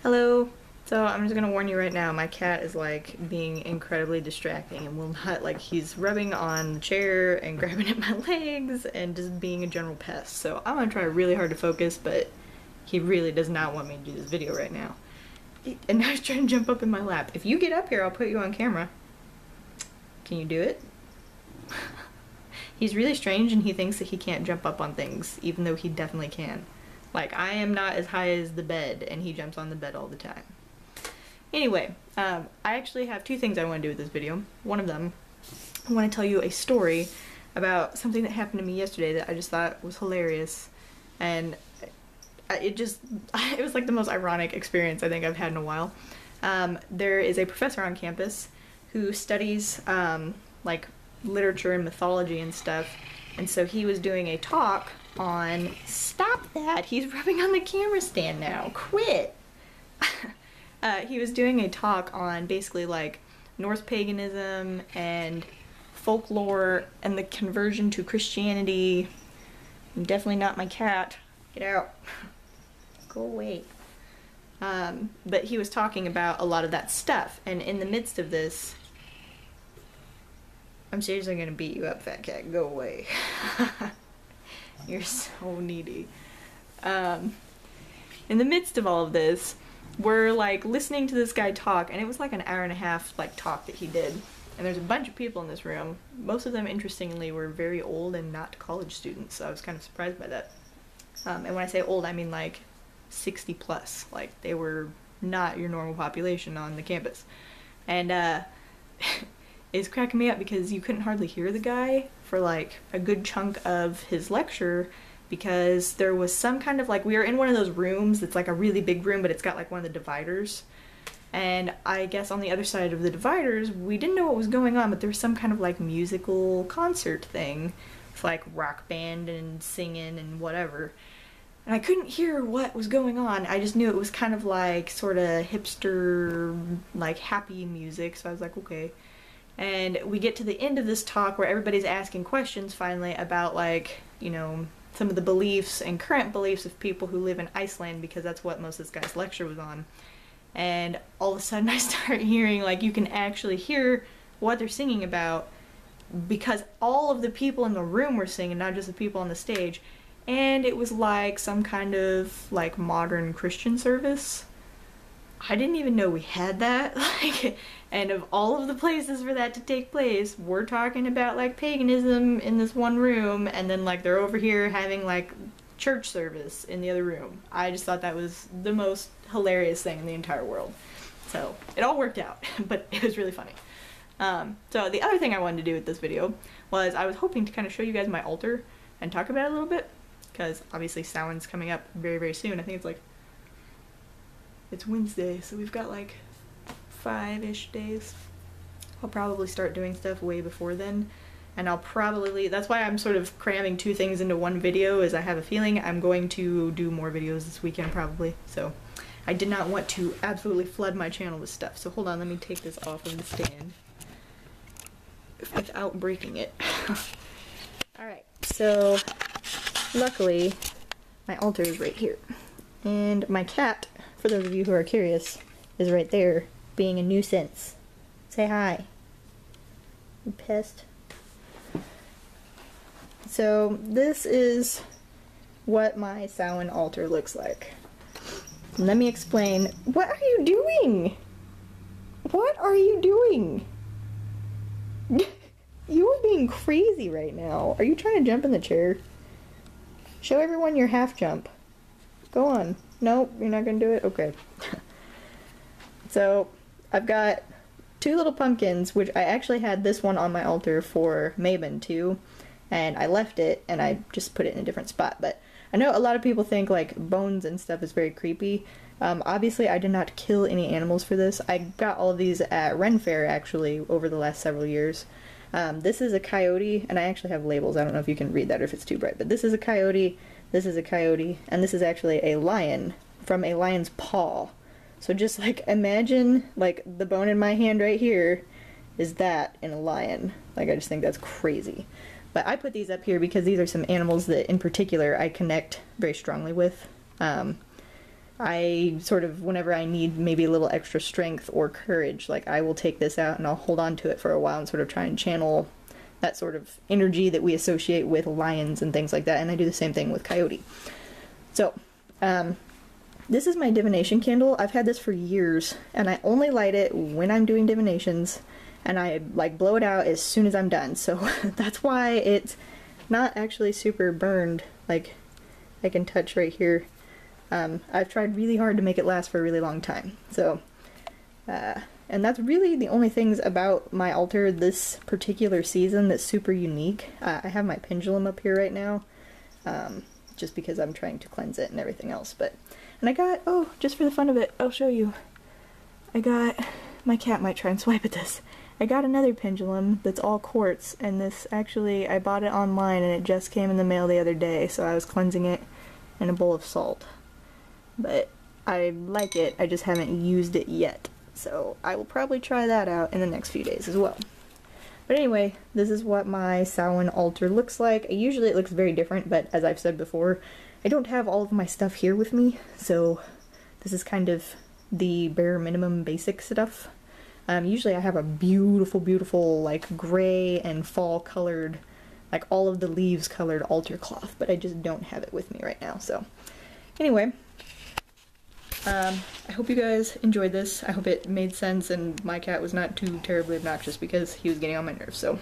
Hello. So I'm just gonna warn you right now, my cat is like being incredibly distracting and will not, like, he's rubbing on the chair and grabbing at my legs and just being a general pest. So I'm gonna try really hard to focus, but he really does not want me to do this video right now. And now he's trying to jump up in my lap. If you get up here, I'll put you on camera. Can you do it? He's really strange and he thinks that he can't jump up on things, even though he definitely can. Like, I am not as high as the bed, and he jumps on the bed all the time. Anyway, I actually have two things I want to do with this video. One of them, I want to tell you a story about something that happened to me yesterday that I just thought was hilarious. And it was like the most ironic experience I think I've had in a while. There is a professor on campus who studies like literature and mythology and stuff. And so he was doing a talk on, stop that, he's rubbing on the camera stand now, quit. He was doing a talk on basically like Norse paganism and folklore and the conversion to Christianity. Definitely not my cat. Get out. Go away. But he was talking about a lot of that stuff, and in the midst of this, I'm seriously gonna beat you up, fat cat. Go away. You're so needy. In the midst of all of this, we're like listening to this guy talk, and it was like an hour and a half like talk that he did. And there's a bunch of people in this room. Most of them, interestingly, were very old and not college students, so I was kind of surprised by that. And when I say old, I mean like 60 plus. Like, they were not your normal population on the campus. And it's cracking me up because you couldn't hardly hear the guy for like a good chunk of his lecture, because there was some kind of like, we were in one of those rooms that's like a really big room, but it's got like one of the dividers. And I guess on the other side of the dividers, we didn't know what was going on, but there was some kind of like musical concert thing with like rock band and singing and whatever. And I couldn't hear what was going on. I just knew it was kind of like sort of hipster, like happy music. So I was like, okay. And we get to the end of this talk where everybody's asking questions finally about, like, you know, some of the beliefs and current beliefs of people who live in Iceland, because that's what most of this guy's lecture was on. And all of a sudden I start hearing, like, you can actually hear what they're singing about, because all of the people in the room were singing, not just the people on the stage. And it was like some kind of like modern Christian service. I didn't even know we had that. Like, and of all of the places for that to take place, we're talking about like paganism in this one room, and then like they're over here having like church service in the other room. I just thought that was the most hilarious thing in the entire world. So it all worked out, but it was really funny. So the other thing I wanted to do with this video was I was hoping to kind of show you guys my altar and talk about it a little bit, because obviously Samhain's coming up very, very soon. I think it's like, it's Wednesday, so we've got like 5-ish days. I'll probably start doing stuff way before then, and I'll probably, that's why I'm sort of cramming two things into one video, is I have a feeling I'm going to do more videos this weekend probably. So I did not want to absolutely flood my channel with stuff. So hold on, let me take this off of the stand without breaking it. Alright, so luckily my altar is right here, and my cat, for those of you who are curious, is right there, being a nuisance. Say hi. You pissed? So this is what my Samhain altar looks like. Let me explain. What are you doing? What are you doing? You are being crazy right now. Are you trying to jump in the chair? Show everyone your half jump. Go on. Nope, you're not gonna do it? Okay. So, I've got two little pumpkins, which I actually had this one on my altar for Mabon too, and I left it and I just put it in a different spot. But I know a lot of people think like bones and stuff is very creepy. Obviously I did not kill any animals for this. I got all of these at Ren Fair actually over the last several years. This is a coyote, and I actually have labels. I don't know if you can read that or if it's too bright, but this is a coyote, this is a coyote, and this is actually a lion from a lion's paw. So just like imagine like the bone in my hand right here is that in a lion. Like, I just think that's crazy. But I put these up here because these are some animals that in particular I connect very strongly with. I sort of, whenever I need maybe a little extra strength or courage, like I will take this out and I'll hold on to it for a while and sort of try and channel that sort of energy that we associate with lions and things like that, and I do the same thing with coyote. So, this is my divination candle. I've had this for years, and I only light it when I'm doing divinations, and I like blow it out as soon as I'm done, so that's why it's not actually super burned, like I can touch right here. I've tried really hard to make it last for a really long time, so, and that's really the only things about my altar this particular season that's super unique. I have my pendulum up here right now, just because I'm trying to cleanse it and everything else, and I got, oh, just for the fun of it, I'll show you. My cat might try and swipe at this. I got another pendulum that's all quartz, and this actually, I bought it online and it just came in the mail the other day, so I was cleansing it in a bowl of salt. But I like it, I just haven't used it yet, so I will probably try that out in the next few days as well. But anyway, this is what my Samhain altar looks like. Usually it looks very different, but as I've said before, I don't have all of my stuff here with me, so this is kind of the bare minimum basic stuff. Usually I have a beautiful, beautiful, like, gray and fall colored, like all of the leaves colored altar cloth, but I just don't have it with me right now, so. Anyway, I hope you guys enjoyed this. I hope it made sense and my cat was not too terribly obnoxious because he was getting on my nerves, so.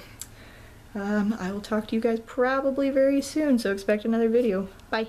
I will talk to you guys probably very soon, so expect another video. Bye!